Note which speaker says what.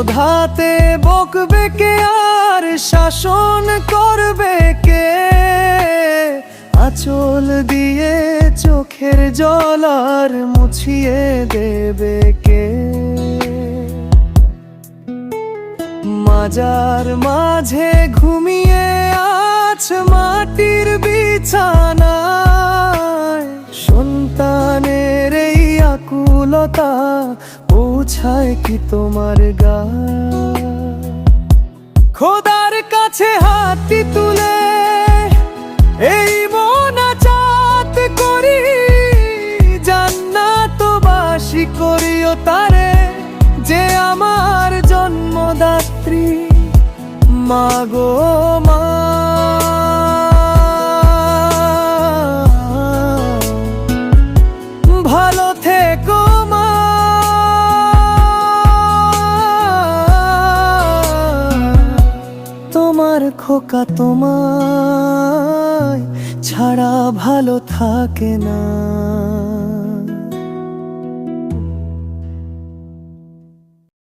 Speaker 1: ক্ষোধাতে বকবে কে আর শাসন করবে কে? আঁচল দিয়ে চোখের জল আর মুছিয়ে দেবে কে? মাজার মাঝে ঘুমিয়ে আছ মাটির বিছানায়, সন্তানের এই আকুলতা পৌঁছায় কি তোমার গায়? খোদার কাছে হাতটি তুলে এই মোনাজাত করি, জান্নাতবাসী করিও তারে যে আমার জন্মদাত্রী। মা গো মা, ভালো থেকো মা। তোমার খোকা তোমায় ছাড়া ভালো থাকে না।